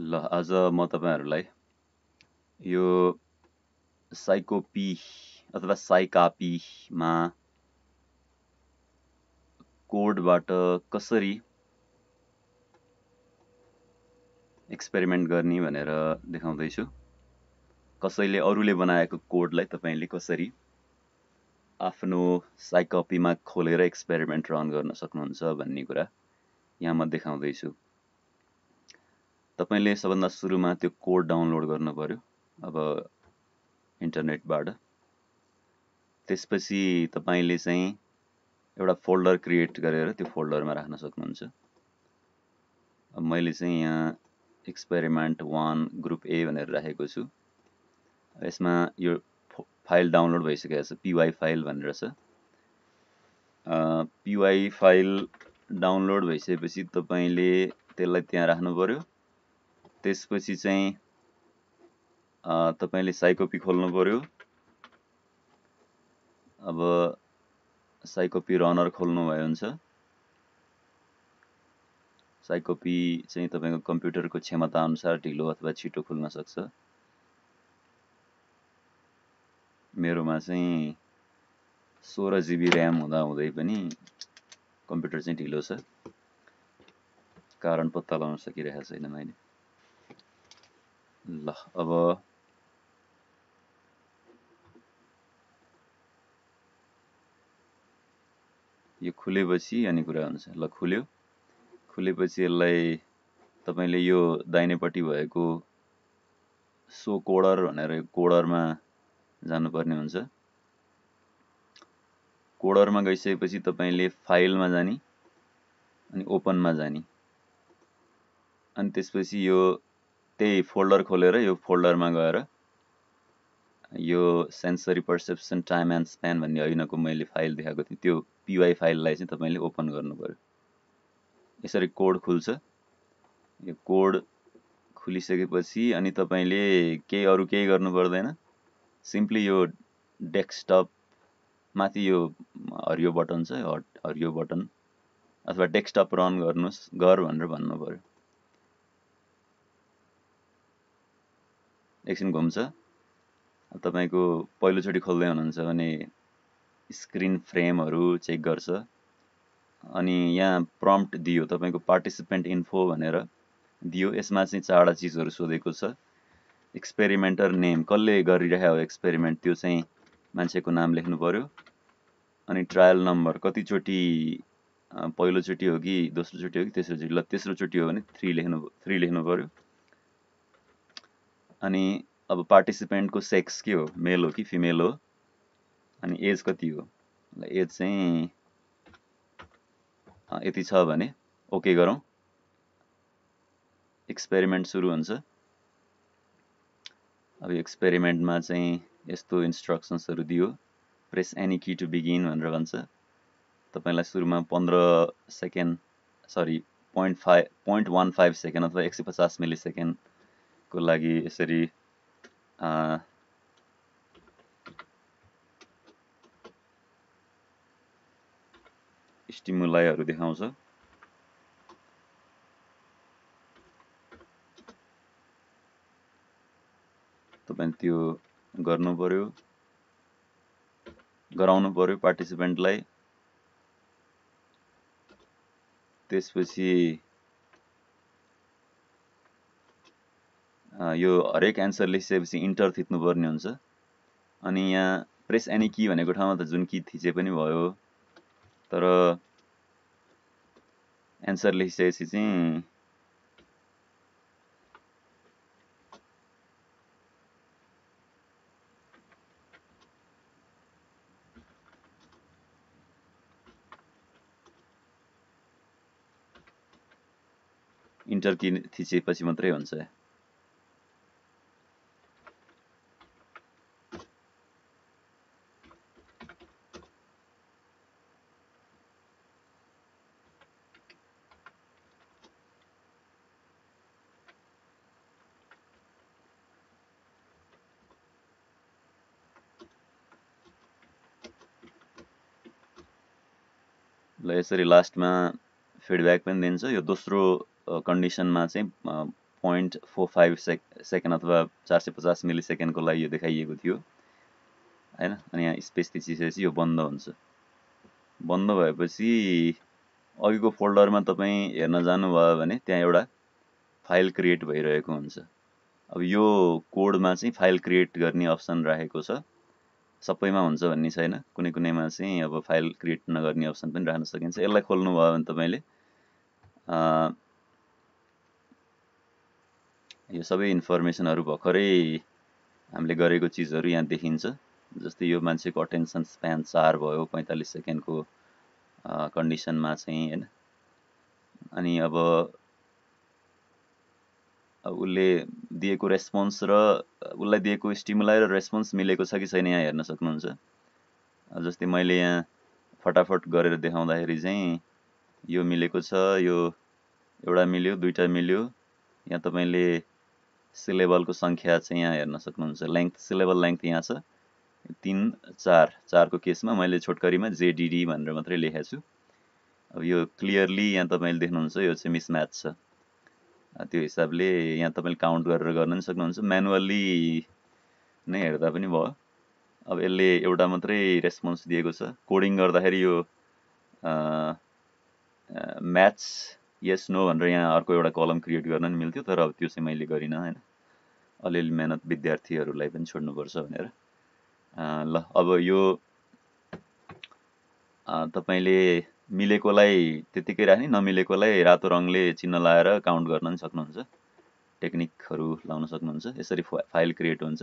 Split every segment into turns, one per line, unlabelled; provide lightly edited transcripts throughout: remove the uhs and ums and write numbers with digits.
ल आज म तपाईहरुलाई यो साइकोपी अथवा साइकापीमा कोडबाट कसरी एक्सपेरिमेन्ट गर्ने भनेर देखाउँदै छु। कसैले अरूले बनाएको कोडलाई तपाईले कसरी आफ्नो साइकोपीमा खोलेर एक्सपेरिमेन्ट रन गर्न सक्नुहुन्छ भन्ने कुरा यहाँ म देखाउँदै छु। तपाईले सबभन्दा सुरुमा त्यो कोड डाउनलोड गर्नु पर्यो अब इन्टरनेटबाट। त्यसपछि तपाईले चाहिँ एउटा फोल्डर क्रिएट गरेर त्यो फोल्डरमा राख्न सक्नुहुन्छ। अब मैले चाहिँ यहाँ एक्सपेरिमेन्ट 1 ग्रुप ए भनेर राखेको छु। यसमा यो फाइल डाउनलोड भइसकेको छ, py फाइल भनेर छ। py फाइल डाउनलोड भइसकेपछि तपाईले त्यसलाई त्यहाँ राख्नु पर्यो। त्यसपछि चाहिँ तपाईले साइकोपी खोल्नु पर्यो। अब साइकोपी रनर खोल्नु भयो हुन्छ। साइकोपी चाहिँ तपाईको कम्प्युटरको क्षमता अनुसार ढिलो अथवा छिटो खुल्न सक्छ। मेरोमा चाहिँ 16 GB र्याम हुँदा हुँदै पनि कम्प्युटर चाहिँ ढिलो छ। कारण पत्ता लगाउन सकिरहेको छैन मैले। ल अब यो खुलेपछि अनि कुरा हुन्छ। ल खुल्यो। खुलेपछि यसलाई तपाईले यो दाहिनेपट्टि भएको सो कोडर भनेर कोडरमा जानुपर्ने हुन्छ। कोडरमा गइसकेपछि तपाईले फाइलमा जानी अनि ओपनमा जानी। अनि त्यसपछि यो त्यही फोल्डर खोलेर यो फोल्डरमा गएर यो sensory perception time and span भन्ने अघिनको मैले फाइल देखाएको थिएँ त्यो py फाइललाई चाहिँ तपाईले ओपन गर्नु पर्यो। यसरी कोड खुल्छ। यो कोड खुलिसकेपछि अनि तपाईले अरु केही गर्नु पर्दैन। सिम्पली यो डेस्कटप माथि यो हरियो बटन छ, हरियो बटन अथवा डेस्कटप रन गर्नुस् गर भनेर भन्नु पर्यो। एकछिन घुम्छ। तपाईको पहिलो चोटी खोल्दै हुनुहुन्छ भने स्क्रिन फ्रेमहरु चेक गर्छ। अनि यहाँ प्रम्प्ट दियो तपाईको पार्टिसिपेन्ट इन्फो भनेर दियो। यसमा चाहिँ चारवटा चीजहरु सोधेको छ। एक्सपेरिमेन्टर नेम, कसले गरिरहेको एक्सपेरिमेन्ट त्यो चाहिँ मान्छेको नाम लेख्नु पर्यो। अनि ट्रायल नम्बर, कति चोटी पहिलो चोटी हो कि दोस्रो चोटी हो कि तेस्रो चोटी। ल तेस्रो चोटी हो भने 3 लेख्नु पर्यो। अनि अब पार्टिसिपेन्टको सेक्स के हो, मेल हो कि फिमेल हो। अनि एज कति हो। ल एज चाहिँ यति छ भने ओके गरौँ। एक्सपेरिमेन्ट सुरु हुन्छ। अब एक्सपेरिमेन्टमा चाहिँ यस्तो इन्स्ट्रक्सन्सहरु दियो। Press any key to begin भनेर भन्छ। तपाईलाई सुरुमा 15 सेकेन्ड 0.15 सेकेन्ड अथवा 150 मिली सेकेन्ड को लागि यसरी स्टिमुलाइहरु देखाउँछ। तपाईले त्यो गर्नु पर्यो, गराउनु पर्यो पार्टिसिपेन्टलाई। त्यसपछि यो हरेक एन्सर लेखिसकेपछि इन्टर थिच्नु पर्ने हुन्छ। अनि यहाँ प्रेस एनी की भनेको ठाउँमा त जुन की थिचे पनि भयो। तर एन्सर लेखिसकेपछि चाहिँ इन्टर की थिचेपछि मात्रै हुन्छ। ल यसरी लास्टमा फिडब्याक पनि दिन्छ। यो दोस्रो कन्डिसनमा चाहिँ 0.45 सेकेन्ड अथवा 450 मिली सेकेन्डको लागि यो देखाइएको थियो हैन। अनि यहाँ स्पेस थिचिसकेपछि यो बन्द हुन्छ। बन्द भएपछि अघिको फोल्डरमा तपाईँ हेर्न जानुभयो भने त्यहाँ एउटा फाइल क्रिएट भइरहेको हुन्छ। अब यो कोडमा चाहिँ फाइल क्रिएट गर्ने अप्सन राखेको छ, सबैमा हुन्छ भन्ने छैन, कुनै कुनैमा चाहिँ अब फाइल क्रिएट नगर्ने अप्सन पनि राख्न सकिन्छ। यसलाई खोल्नुभयो भने तपाईँले यो सबै इन्फर्मेसनहरू भर्खरै हामीले गरेको चिजहरू यहाँ देखिन्छ। जस्तै यो मान्छेको अटेन्सन स्प्यान 4 भयो 45 सेकेन्डको कन्डिसनमा चाहिँ हैन। अनि अब उसले दिएको रेस्पोन्स र उसलाई दिएको स्टिमुलाई र रेस्पोन्स मिलेको छ कि छैन यहाँ हेर्न सक्नुहुन्छ। जस्तै मैले यहाँ फटाफट गरेर देखाउँदाखेरि चाहिँ यो मिलेको छ, यो एउटा मिल्यो, दुईटा मिल्यो। यहाँ तपाईँले सिलेबलको सङ्ख्या चाहिँ यहाँ हेर्न सक्नुहुन्छ। लेन्थ, सिलेबल लेन्थ यहाँ छ 3, 4 को केसमा मैले छोटकरीमा जेडिडी भनेर मात्रै लेखेको छु। अब यो क्लियरली यहाँ तपाईँले देख्नुहुन्छ यो चाहिँ मिसम्याच छ। त्यो हिसाबले यहाँ तपाईँले काउन्ट गरेर गर्न पनि सक्नुहुन्छ, म्यानुअली नै हेर्दा पनि भयो। अब यसले एउटा मात्रै रेस्पोन्स दिएको छ। कोडिङ गर्दाखेरि यो म्याच यस नो भनेर यहाँ अर्को एउटा कलम क्रिएट गर्न पनि मिल्थ्यो, तर अब त्यो चाहिँ मैले गरिनँ हैन। अलिअलि मेहनत विद्यार्थीहरूलाई पनि छोड्नुपर्छ भनेर। ल अब यो तपाईँले मिलेकोलाई त्यतिकै राख्ने, नमिलेकोलाई रातो रङले चिन्ह लाएर काउन्ट गर्न पनि सक्नुहुन्छ। टेक्निकहरू लाउन सक्नुहुन्छ। यसरी फाइल क्रिएट हुन्छ।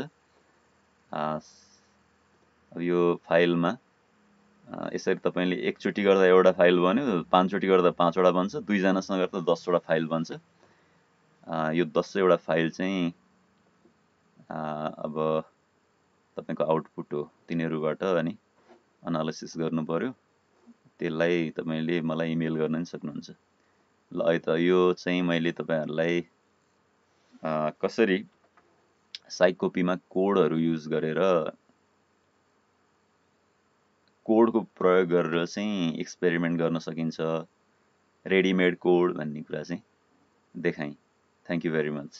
अब यो फाइलमा यसरी तपाईँले एकचोटि गर्दा एउटा फाइल बन्यो, 5 चोटि गर्दा 5 वटा बन्छ, 2 जनासँग गर्दा 10 वटा फाइल बन्छ। यो 10 वटा फाइल चाहिँ अब तपाईको आउटपुट हो। तिनीहरूबाट अनि एनालिसिस गर्नु पर्यो। त्यसलाई तपाईले मलाई इमेल गर्न पनि सक्नुहुन्छ। ल है त यो चाहिँ मैले तपाईहरुलाई कसरी साइकोपीमा कोडहरु युज गरेर कोडको प्रयोग गरेर चाहिँ एक्सपेरिमेन्ट गर्न सकिन्छ, रेडीमेड कोड भन्ने कुरा चाहिँ देखाएँ। Thank you very much.